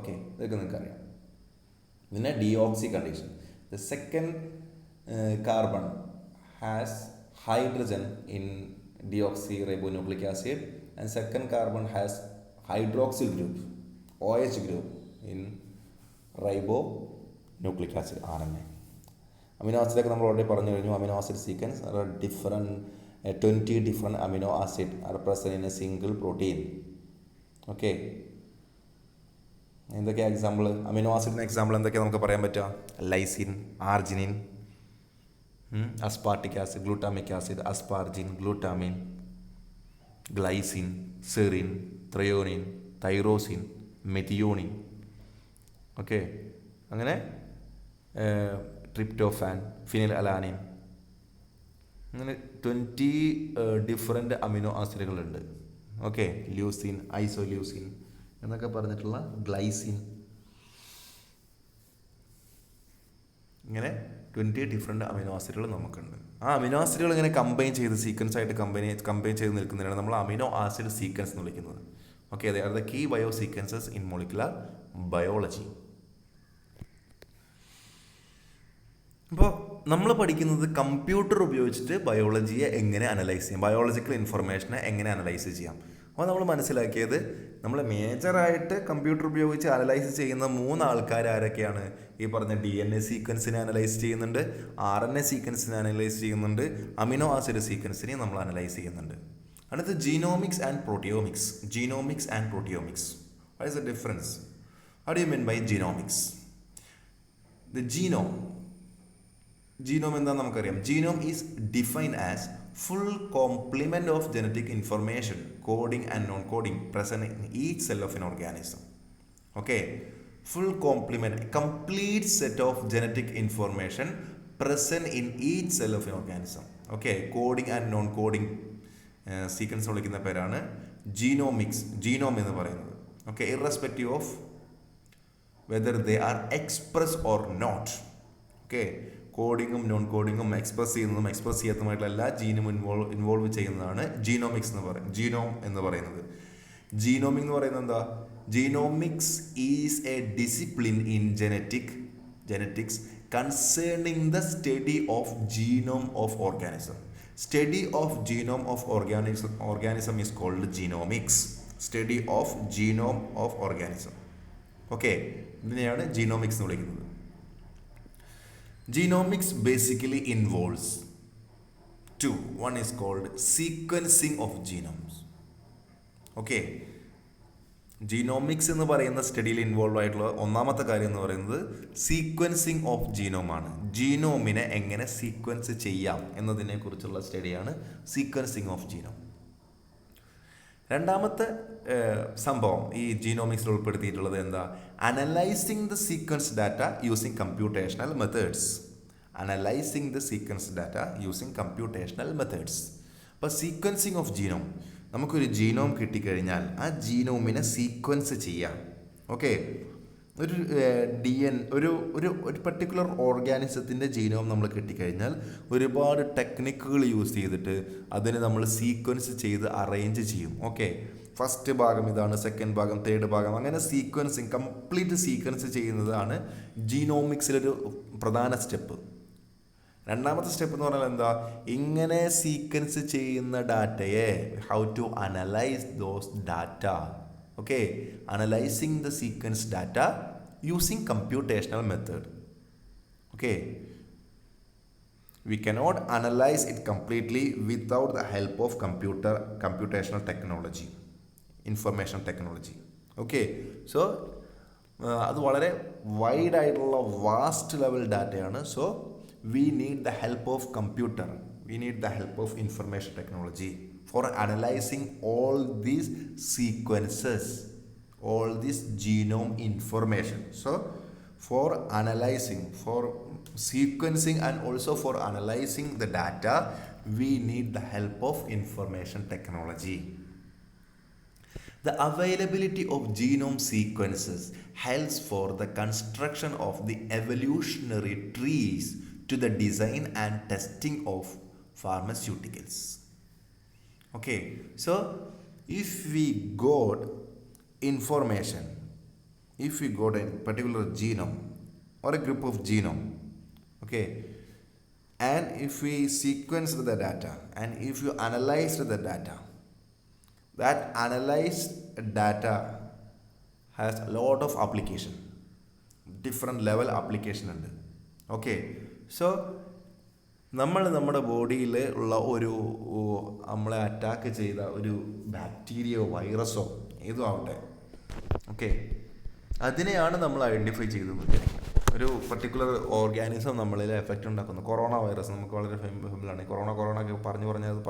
Okay, ഇതൊക്കെ നിങ്ങൾക്ക് അറിയാം. പിന്നെ deoxy condition. The second carbon has hydrogen in deoxyribonucleic acid, and second carbon has hydroxyl group, OH group in ribonucleic acid, RNA. Amino acid ഒക്കെ നമ്മൾ already പറഞ്ഞു കഴിഞ്ഞു. Amino acid sequence are different, 20 different amino acid are present in a single protein. Okay, എന്തൊക്കെയാ example? Amino ആസിഡിന് example എന്തൊക്കെയാണ് നമുക്ക് പറയാൻ പറ്റുക? Lysine, arginine, aspartic acid, glutamic acid, asparagine, glutamine, glycine, serine, threonine, tyrosine, methionine. Okay, അങ്ങനെ tryptophan, phenylalanine, അങ്ങനെ 20 different amino ആസിഡുകളുണ്ട്. Okay, leucine, isoleucine എന്നൊക്കെ പറഞ്ഞിട്ടുള്ള ഗ്ലൈസിൻ, ഇങ്ങനെ 20 ഡിഫറെൻറ്റ് അമിനോ ആസിഡുകൾ നമുക്കുണ്ട്. ആ അമിനോ ആസിഡുകൾ ഇങ്ങനെ കമ്പൈൻ ചെയ്ത് സീക്വൻസ് ആയിട്ട് കമ്പൈൻ ചെയ്ത് നിൽക്കുന്നതിനാണ് നമ്മൾ അമിനോ ആസിഡ് സീക്വൻസ് എന്ന് വിളിക്കുന്നത്. Okay, they are the key bio sequences in molecular biology. അപ്പോൾ നമ്മൾ പഠിക്കുന്നത് കമ്പ്യൂട്ടർ ഉപയോഗിച്ചിട്ട് ബയോളജിയെ എങ്ങനെ അനലൈസ് ചെയ്യാം, ബയോളജിക്കൽ ഇൻഫർമേഷനെ എങ്ങനെ അനലൈസ് ചെയ്യാം. അപ്പോൾ നമ്മൾ മനസ്സിലാക്കിയത്, നമ്മൾ മേജറായിട്ട് കമ്പ്യൂട്ടർ ഉപയോഗിച്ച് അനലൈസ് ചെയ്യുന്ന 3 ആൾക്കാർ ആരൊക്കെയാണ്? ഈ പറഞ്ഞ DNA സീക്വൻസിനെ അനലൈസ് ചെയ്യുന്നുണ്ട്, RNA സീക്വൻസിനെ അനലൈസ് ചെയ്യുന്നുണ്ട്, അമിനോ ആസിഡ് സീക്വൻസിനെ നമ്മൾ അനലൈസ് ചെയ്യുന്നുണ്ട്. അടുത്ത് genomics and proteomics. Genomics and proteomics, what is the difference? What do you mean by genomics? The genome എന്താണെന്ന് നമുക്കറിയാം. Genome is defined as full complement of genetic information, coding and non-coding present in each cell of an organism. Okay, full complement, complete set of genetic information present in each cell of an organism. Okay, coding and non-coding sequence വിളിക്കുന്ന പേരാണ് genomics, genome എന്ന് പറയുന്നത്. Okay, irrespective of whether they are expressed or not. Okay, കോഡിങ്ങും non കോഡിങ്ങും express ചെയ്യുന്നതും express ചെയ്യാത്തതുമായിട്ടുള്ള എല്ലാ ജീനും ഇൻവോൾവ് ചെയ്യുന്നതാണ് ജീനോമിക്സ് എന്ന് പറയുന്നത്, ജീനോം എന്ന് പറയുന്നത്. ജീനോമിക് എന്ന് പറയുന്നത് എന്താ? Genomics is a discipline in genetics concerning the study of genome of organism. Study of genome of organism is called genomics. Study of genome of organism. Okay, ഇതിനെയാണ് genomics എന്ന് വിളിക്കുന്നത്. Genomics basically involves 2. One is called sequencing of genomes. Okay, genomics എന്ന് പറയുന്ന സ്റ്റഡിയിൽ involve ആയിട്ടുള്ള ഒന്നാമത്തെ കാര്യം എന്ന് പറയുന്നത് സീക്വൻസിങ് ഓഫ് ജീനോമാണ്. ജീനോമിനെ എങ്ങനെ സീക്വൻസ് ചെയ്യാം എന്നതിനെ കുറിച്ചുള്ള സ്റ്റഡിയാണ് സീക്വൻസിങ് ഓഫ് ജീനോം. രണ്ടാമത്തെ സംഭവം ഈ ജീനോമിക്സിൽ ഉൾപ്പെടുത്തിയിട്ടുള്ളത് എന്താ? Analysing the sequence data using computational methods. Analysing the sequence data using computational methods. അപ്പോൾ സീക്വൻസിങ് ഓഫ് ജീനോം, നമുക്കൊരു ജീനോം കിട്ടിക്കഴിഞ്ഞാൽ ആ ജീനോമിനെ സീക്വൻസ് ചെയ്യാം. ഓക്കെ, ഒരു ഒരു പർട്ടിക്കുലർ ഓർഗാനിസത്തിൻ്റെ ജീനോം നമ്മൾ കിട്ടിക്കഴിഞ്ഞാൽ ഒരുപാട് ടെക്നിക്കുകൾ യൂസ് ചെയ്തിട്ട് അതിനെ നമ്മൾ സീക്വൻസ് ചെയ്ത് അറേഞ്ച് ചെയ്യും. ഓക്കെ, ഫസ്റ്റ് ഭാഗം ഇതാണ്, സെക്കൻഡ് ഭാഗം, തേർഡ് ഭാഗം, അങ്ങനെ സീക്വൻസിങ് കംപ്ലീറ്റ് സീക്വൻസ് ചെയ്യുന്നതാണ് ജീനോമിക്സിലൊരു പ്രധാന സ്റ്റെപ്പ്. രണ്ടാമത്തെ സ്റ്റെപ്പ് എന്ന് പറഞ്ഞാൽ എന്താ, ഇങ്ങനെ സീക്വൻസ് ചെയ്യുന്ന ഡാറ്റയെ how to analyse those data. Okay, analysing the sequence data using computational method. Okay, we cannot analyze it completely without the help of computational technology, information technology. Okay, so അത് വളരെ wide ആയിട്ടുള്ള vast level ഡാറ്റയാണ്. So we need the help of computer, we need the help of information technology for analyzing all these sequences, all this genome information. So for analyzing, for sequencing and also for analyzing the data, we need the help of information technology. The availability of genome sequences helps for the construction of the evolutionary trees to the design and testing of pharmaceuticals. Okay, so if we got information, if we got a particular genome or a group of genome, okay, and if we sequenced the data and if you analyzed the data, that analyzed data has a lot of application, different level application ഉണ്ട്. Okay, so നമ്മുടെ ബോഡിയിൽ ഉള്ള നമ്മളെ attack ചെയ്ത ഒരു ബാക്ടീരിയയോ വൈറസോ ഏതോ ആവട്ടെ, okay, അതിനെയാണ് നമ്മൾ ഐഡൻറ്റിഫൈ ചെയ്തത്. ഒരു പർട്ടിക്കുലർ ഓർഗാനിസം നമ്മളിൽ എഫക്റ്റ് ഉണ്ടാക്കുന്നു. കൊറോണ വൈറസ് നമുക്ക് വളരെ ഫേമബിളാണ്. കൊറോണ ഒക്കെ പറഞ്ഞത്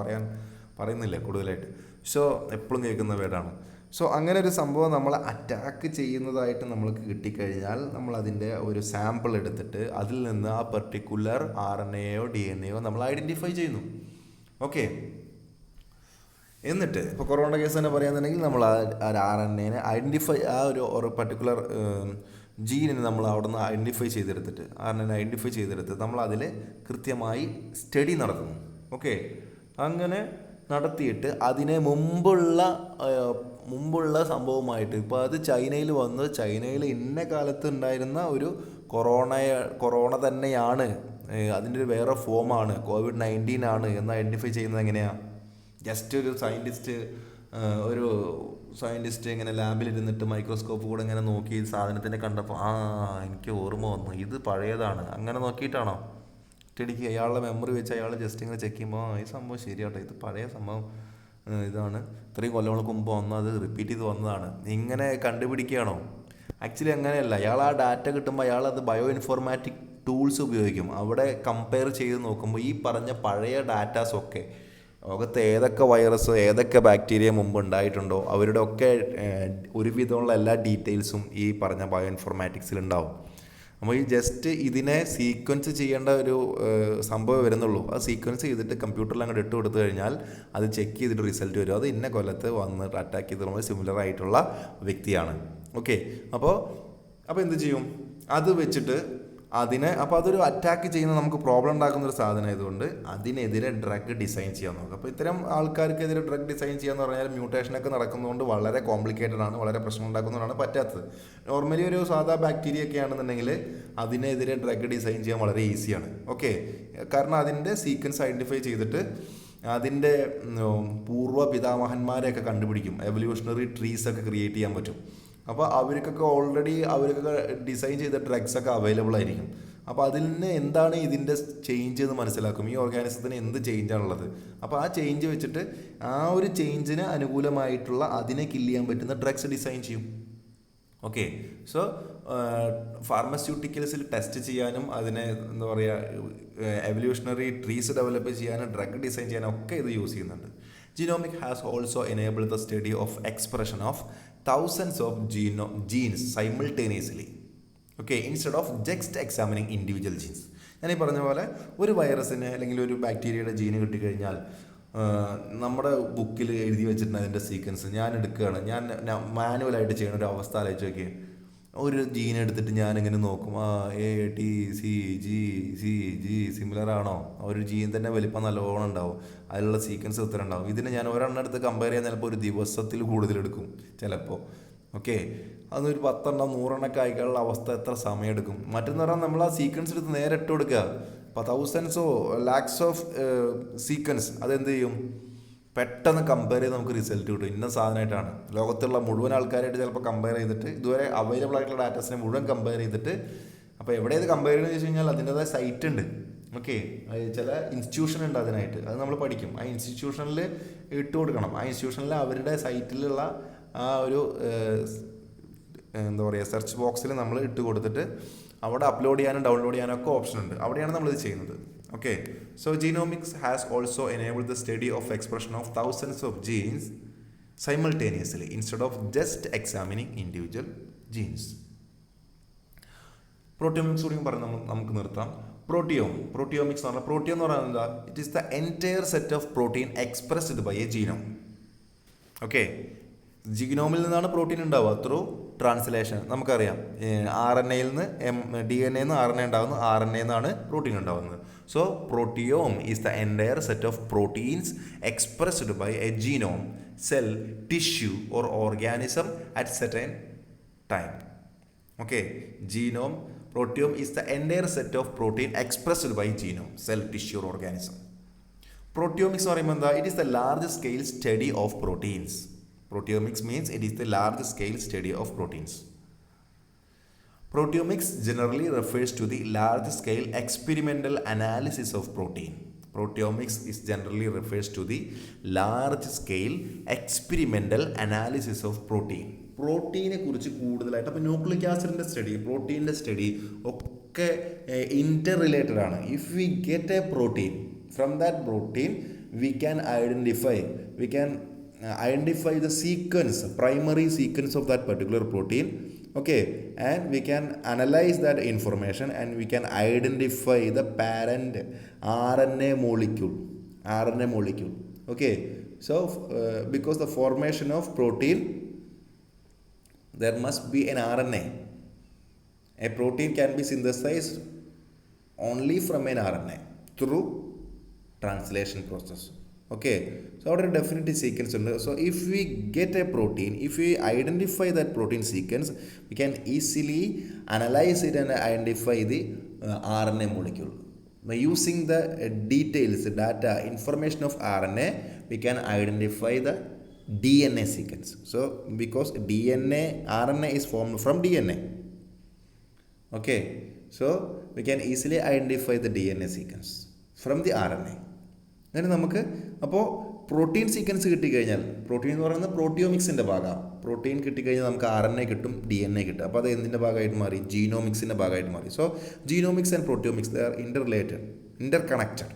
പറയുന്നില്ല കൂടുതലായിട്ട്. സോ എപ്പോഴും കേൾക്കുന്ന വേർഡാണ്. സോ അങ്ങനെ ഒരു സംഭവം നമ്മളെ അറ്റാക്ക് ചെയ്യുന്നതായിട്ട് നമ്മൾക്ക് കിട്ടിക്കഴിഞ്ഞാൽ നമ്മൾ അതിൻ്റെ ഒരു സാമ്പിൾ എടുത്തിട്ട് അതിൽ നിന്ന് ആ പെർട്ടിക്കുലർ RNAയോ DNA നമ്മൾ ഐഡൻറ്റിഫൈ ചെയ്യുന്നു. ഓക്കെ, എന്നിട്ട് ഇപ്പോൾ കൊറോണ കേസ് തന്നെ പറയുകയാണെന്നുണ്ടെങ്കിൽ നമ്മൾ RNA ഐഡൻറ്റിഫൈ, ആ ഒരു പർട്ടിക്കുലർ ജീനിനെ നമ്മൾ അവിടെ നിന്ന് ഐഡൻറ്റിഫൈ ചെയ്തെടുത്തിട്ട് RNA ഐഡൻറ്റിഫൈ ചെയ്തെടുത്ത് നമ്മൾ അതിൽ കൃത്യമായി സ്റ്റഡി നടത്തുന്നു. ഓക്കെ, അങ്ങനെ നടത്തിയിട്ട് അതിനെ മുമ്പുള്ള സംഭവമായിട്ട് ഇപ്പോൾ അത് ചൈനയിൽ ഇന്ന കാലത്ത് ഉണ്ടായിരുന്ന ഒരു കൊറോണ തന്നെയാണ്, അതിൻ്റെ ഒരു വേറെ ഫോമാണ്, COVID-19 ആണ് എന്ന് ഐഡൻറ്റിഫൈ ചെയ്യുന്നത് എങ്ങനെയാണ്? ജസ്റ്റ് ഒരു സയൻറ്റിസ്റ്റ് ഇങ്ങനെ ലാബിലിരുന്നിട്ട് മൈക്രോസ്കോപ്പ് കൂടെ ഇങ്ങനെ നോക്കി സാധനത്തിനെ കണ്ടപ്പോൾ എനിക്ക് ഓർമ്മ വന്നു ഇത് പഴയതാണ്, അങ്ങനെ നോക്കിയിട്ടാണോ? ഒറ്റയടിക്ക് അയാളുടെ മെമ്മറി വെച്ച് അയാൾ ജസ്റ്റ് ഇങ്ങനെ ചെക്ക് ചെയ്യുമ്പോൾ ഈ സംഭവം ശരിയാട്ടോ, ഇത് പഴയ സംഭവം, ഇതാണ് ഇത്രയും കൊല്ലങ്ങൾക്ക് മുമ്പ് വന്നത്, അത് റിപ്പീറ്റ് ചെയ്ത് വന്നതാണ്, ഇങ്ങനെ കണ്ടുപിടിക്കുകയാണോ? ആക്ച്വലി അങ്ങനെയല്ല. അയാൾ ആ ഡാറ്റ കിട്ടുമ്പോൾ അയാൾ അത് ബയോഇൻഫോർമാറ്റിക് ടൂൾസ് ഉപയോഗിക്കും. അവിടെ കമ്പയർ ചെയ്ത് നോക്കുമ്പോൾ ഈ പറഞ്ഞ പഴയ ഡാറ്റാസൊക്കെ ലോകത്ത് ഏതൊക്കെ വൈറസ് ഏതൊക്കെ ബാക്ടീരിയ മുമ്പ് ഉണ്ടായിട്ടുണ്ടോ അവരുടെ ഒക്കെ ഒരുവിധമുള്ള എല്ലാ ഡീറ്റെയിൽസും ഈ പറഞ്ഞ ബയോഇൻഫോർമാറ്റിക്സിൽ ഉണ്ടാവും. അപ്പോൾ ഈ ജസ്റ്റ് ഇതിനെ സീക്വൻസ് ചെയ്യേണ്ട ഒരു സംഭവം വരുന്നുള്ളൂ. ആ സീക്വൻസ് ചെയ്തിട്ട് കമ്പ്യൂട്ടറിൽ അങ്ങോട്ട് ഇട്ട് കൊടുത്തു കഴിഞ്ഞാൽ അത് ചെക്ക് ചെയ്തിട്ട് റിസൾട്ട് വരും. അത് ഇന്ന കൊല്ലത്ത് വന്ന് അറ്റാക്ക് ചെയ്തിട്ടുള്ള സിമിലർ ആയിട്ടുള്ള വ്യക്തിയാണ്. ഓക്കെ, അപ്പോൾ എന്ത് ചെയ്യും? അത് വെച്ചിട്ട് അപ്പോൾ അതൊരു അറ്റാക്ക് ചെയ്യുന്ന നമുക്ക് പ്രോബ്ലം ഉണ്ടാക്കുന്ന ഒരു സാധനം ആയതുകൊണ്ട് അതിനെതിരെ ഡ്രഗ് ഡിസൈൻ ചെയ്യാൻ നോക്കുക. അപ്പോൾ ഇത്തരം ആൾക്കാർക്കെതിരെ ഡ്രഗ് ഡിസൈൻ ചെയ്യാന്ന് പറഞ്ഞാൽ മ്യൂട്ടേഷനൊക്കെ നടക്കുന്നതുകൊണ്ട് വളരെ കോംപ്ലിക്കേറ്റഡ് ആണ്, വളരെ പ്രശ്നം ഉണ്ടാക്കുന്നതാണ് പറ്റാത്തത്. നോർമലി ഒരു സാധാ ബാക്ടീരിയ ഒക്കെ ആണെന്നുണ്ടെങ്കിൽ അതിനെതിരെ ഡ്രഗ് ഡിസൈൻ ചെയ്യാൻ വളരെ ഈസിയാണ്. ഓക്കെ, കാരണം അതിൻ്റെ സീക്വൻസ് ഐഡൻറ്റിഫൈ ചെയ്തിട്ട് അതിൻ്റെ പൂർവ്വ പിതാമഹന്മാരെയൊക്കെ കണ്ടുപിടിക്കും, എവല്യൂഷണറി ട്രീസ് ഒക്കെ ക്രിയേറ്റ് ചെയ്യാൻ പറ്റും. അപ്പോൾ അവർക്കൊക്കെ ഡിസൈൻ ചെയ്ത ഡ്രഗ്സൊക്കെ അവൈലബിൾ ആയിരിക്കും. അപ്പോൾ അതിൽ നിന്ന് എന്താണ് ഇതിൻ്റെ ചേഞ്ച് എന്ന് മനസ്സിലാക്കും, ഈ ഓർഗാനിസത്തിന് എന്ത് ചേഞ്ചാണുള്ളത്. അപ്പോൾ ആ ചേഞ്ച് വെച്ചിട്ട് ആ ഒരു ചേഞ്ചിന് അനുകൂലമായിട്ടുള്ള അതിനെ കില്ല് ചെയ്യാൻ പറ്റുന്ന ഡ്രഗ്സ് ഡിസൈൻ ചെയ്യും. ഓക്കെ, സോ ഫാർമസ്യൂട്ടിക്കൽസിൽ ടെസ്റ്റ് ചെയ്യാനും അതിനെ എന്താ പറയുക എവല്യൂഷണറി ട്രീസ് ഡെവലപ്പ് ചെയ്യാനും ഡ്രഗ് ഡിസൈൻ ചെയ്യാനും ഒക്കെ ഇത് യൂസ് ചെയ്യുന്നുണ്ട്. Genomics has also enabled the study of expression of thousands of genes simultaneously. Okay, instead of just examining individual genes. ഞാൻ ഈ പറഞ്ഞ പോലെ ഒരു വൈറസിന് അല്ലെങ്കിൽ ഒരു ബാക്ടീരിയയുടെ ജീന് കിട്ടിക്കഴിഞ്ഞാൽ നമ്മുടെ ബുക്കിൽ എഴുതി വെച്ചിട്ടുണ്ട് അതിൻ്റെ സീക്വൻസ് ഞാൻ എടുക്കുകയാണ്, ഞാൻ മാനുവലായിട്ട് ചെയ്യുന്ന ഒരു അവസ്ഥ ആലോചിച്ച് നോക്കിയേ. ഒരു ജീൻ എടുത്തിട്ട് ഞാനിങ്ങനെ നോക്കും, A T C G C G similar ആണോ, ഒരു ജീൻ തന്നെ വലിപ്പം നല്ലോണം ഉണ്ടാവും, അതിലുള്ള സീക്വൻസ് ഉത്തരം ഉണ്ടാവും. ഇതിനെ ഞാൻ ഒരെണ്ണം എടുത്ത് കമ്പയർ ചെയ്യാൻ ചിലപ്പോൾ ഒരു ദിവസത്തിൽ കൂടുതലെടുക്കും ചിലപ്പോൾ. ഓക്കെ, അതൊരു 10 എണ്ണം 100 എണ്ണമൊക്കെ ആയിക്കാനുള്ള അവസ്ഥ എത്ര സമയം എടുക്കും. മറ്റെന്ന് പറഞ്ഞാൽ നമ്മൾ ആ സീക്വൻസ് എടുത്ത് നേരെ ഇട്ട് കൊടുക്കുക. ഇപ്പോൾ തൗസൻഡ്സോ ലാക്സ് ഓഫ് സീക്വൻസ് അതെന്ത് ചെയ്യും, പെട്ടെന്ന് കമ്പയർ ചെയ്ത് നമുക്ക് റിസൾട്ട് കിട്ടും. ഇന്ന സാധനമായിട്ടാണ് ലോകത്തുള്ള മുഴുവൻ ആൾക്കാരായിട്ട് ചിലപ്പോൾ കമ്പയർ ചെയ്തിട്ട് ഇതുവരെ അവൈലബിൾ ആയിട്ടുള്ള ഡാറ്റാസിനെ മുഴുവൻ കമ്പയർ ചെയ്തിട്ട്, അപ്പോൾ എവിടെ ഇത് കമ്പയർ ചെയ്യുന്നത് വെച്ച് കഴിഞ്ഞാൽ അതിൻ്റെതായ സൈറ്റ് ഉണ്ട്. ഓക്കെ, ചില ഇൻസ്റ്റിറ്റ്യൂഷൻ ഉണ്ട് അതിനായിട്ട്, അത് നമ്മൾ പഠിക്കും. ആ ഇൻസ്റ്റിറ്റ്യൂഷനിൽ ഇട്ട് കൊടുക്കണം. ആ ഇൻസ്റ്റിറ്റ്യൂഷനിൽ അവരുടെ സൈറ്റിലുള്ള ആ ഒരു എന്താ പറയുക സെർച്ച് ബോക്സിൽ നമ്മൾ ഇട്ട് കൊടുത്തിട്ട് അവിടെ അപ്ലോഡ് ചെയ്യാനും ഡൗൺലോഡ് ചെയ്യാനും ഒക്കെ ഓപ്ഷൻ ഉണ്ട്. അവിടെയാണ് നമ്മളിത് ചെയ്യുന്നത്. Okay, so genomics has also enabled the study of expression of thousands of genes simultaneously instead of just examining individual genes. Proteomics കൂടി പറഞ്ഞ് നമുക്ക് നിർത്താം. Proteomics എന്ന് പറഞ്ഞാൽ പ്രോട്ടിയം എന്ന് പറയുന്നത് എന്താ? It is the entire set of protein expressed by a genome. Okay, ജീനോമിൽ നിന്നാണ് പ്രോട്ടീൻ ഉണ്ടാവുക ത്രൂ ട്രാൻസ്ലേഷൻ. നമുക്കറിയാം RNA-യിൽ നിന്ന് DNA നിന്ന് RNA ഉണ്ടാകുന്നു, RNA നിന്നാണ് പ്രോട്ടീൻ ഉണ്ടാകുന്നത്. So proteome is the entire set of proteins expressed by a genome, cell, tissue or organism at certain time. Okay, genome proteome is the entire set of protein expressed by genome, cell, tissue or organism. Proteomics എന്ന് പറയുമ്പോൾ എന്താ? It is the large scale study of proteins. Proteomics means it is the large scale study of proteins. Proteomics generally refers to the large scale experimental analysis of protein. Proteomics is generally refers to the large scale experimental analysis of protein. പ്രോട്ടീനെ കുറിച്ച് കൂടുതലായിട്ട്, അപ്പോൾ nucleic ആസിഡിൻ്റെ study, പ്രോട്ടീൻ്റെ study ഒക്കെ ഇൻ്റർ related ആണ്. If we get A protein, from that protein we can identify the sequence, primary sequence of that particular protein. Okay, and we can analyze that information and we can identify the parent RNA molecule. Okay, so because the formation of protein, there must be an RNA. A protein can be synthesized only from an RNA through translation process. Okay, so അവിടെ ഒരു definite sequence ഉണ്ട്. So if we get A protein, if we identify that protein sequence, we can easily analyse it and identify the RNA molecule. By using the details, data, information of RNA, we can identify the DNA sequence. So because RNA is formed from DNA. Okay, so we can easily identify the DNA sequence from the RNA. അങ്ങനെ നമുക്ക് അപ്പോൾ protein sequence കിട്ടിക്കഴിഞ്ഞാൽ, protein എന്ന് പറയുന്നത് പ്രോട്ടിയോമിക്സിൻ്റെ ഭാഗമാണ്. Protein കിട്ടിക്കഴിഞ്ഞാൽ നമുക്ക് RNA കിട്ടും, DNA കിട്ടും. അപ്പോൾ അത് എന്തിൻ്റെ ഭാഗമായിട്ട് മാറി? ജീനോമിക്സിൻ്റെ ഭാഗമായിട്ട് മാറി. So genomics and proteomics, they are interconnected.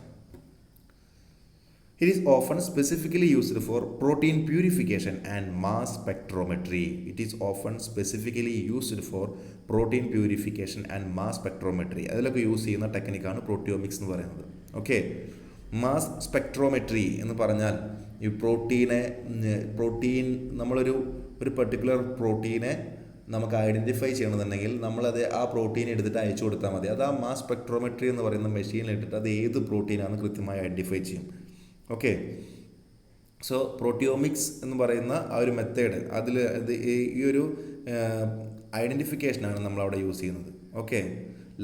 It is often specifically used for protein purification and mass spectrometry. അതിലൊക്കെ യൂസ് ചെയ്യുന്ന ടെക്നിക്കാണ് പ്രോട്ടിയോമിക്സ് എന്ന് പറയുന്നത്. ഓക്കെ, മാസ് സ്പെക്ട്രോമെട്രി എന്ന് പറഞ്ഞാൽ ഈ പ്രോട്ടീൻ നമ്മളൊരു പെർട്ടിക്കുലർ പ്രോട്ടീനെ നമുക്ക് ഐഡൻറ്റിഫൈ ചെയ്യണമെന്നുണ്ടെങ്കിൽ നമ്മളത് ആ പ്രോട്ടീൻ എടുത്തിട്ട് അയച്ചു കൊടുത്താൽ മതി. അത് ആ മാസ് സ്പെക്ട്രോമെട്രി എന്ന് പറയുന്ന മെഷീനിൽ ഇട്ടിട്ട് അത് ഏത് പ്രോട്ടീനാണെന്ന് കൃത്യമായി ഐഡൻറ്റിഫൈ ചെയ്യും. ഓക്കെ, സോ പ്രോട്ടിയോമിക്സ് എന്ന് പറയുന്ന ആ ഒരു മെത്തേഡ്, അതിൽ ഈ ഒരു ഐഡൻറ്റിഫിക്കേഷനാണ് നമ്മളവിടെ യൂസ് ചെയ്യുന്നത്. Okay,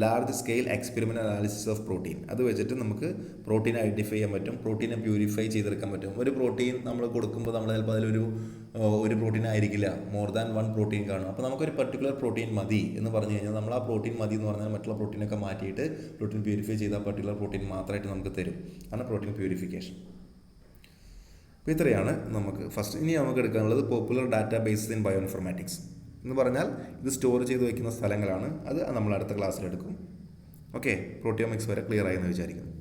large scale experimental analysis of protein. അത് വെച്ചിട്ട് നമുക്ക് പ്രോട്ടീൻ ഐഡൻറ്റിഫൈ ചെയ്യാൻ പറ്റും, പ്രോട്ടീനെ പ്യൂരിഫൈ ചെയ്തെടുക്കാൻ പറ്റും. ഒരു പ്രോട്ടീൻ നമ്മൾ കൊടുക്കുമ്പോൾ നമ്മൾ ചിലപ്പോൾ ഒരു പ്രോട്ടീൻ ആയിരിക്കില്ല, മോർ ദാൻ വൺ പ്രോട്ടീൻ കാണും. അപ്പോൾ നമുക്കൊരു പർട്ടിക്കുലർ പ്രോട്ടീൻ മതി എന്ന് പറഞ്ഞു കഴിഞ്ഞാൽ നമ്മൾ ആ പ്രോട്ടീൻ മതി എന്ന് പറഞ്ഞാൽ മറ്റുള്ള പ്രോട്ടീനൊക്കെ മാറ്റിയിട്ട് പ്രോട്ടീൻ പ്യൂരിഫൈ ചെയ്ത പർട്ടിക്കുലർ പ്രോട്ടീൻ മാത്രമായിട്ട് നമുക്ക് തരും. ആണ് പ്രോട്ടീൻ പ്യൂരിഫിക്കേഷൻ. അപ്പോൾ ഇത്രയാണ് നമുക്ക് ഫസ്റ്റ്. ഇനി നമുക്ക് എടുക്കാനുള്ളത് popular databases in bioinformatics എന്ന് പറഞ്ഞാൽ ഇത് സ്റ്റോർ ചെയ്ത് വയ്ക്കുന്ന സ്ഥലങ്ങളാണ്. അത് നമ്മൾ അടുത്ത ക്ലാസ്സിലെടുക്കും. ഓക്കെ, പ്രോട്ടിയോമിക്സ് വരെ ക്ലിയർ ആയെന്ന് വിചാരിക്കുന്നു.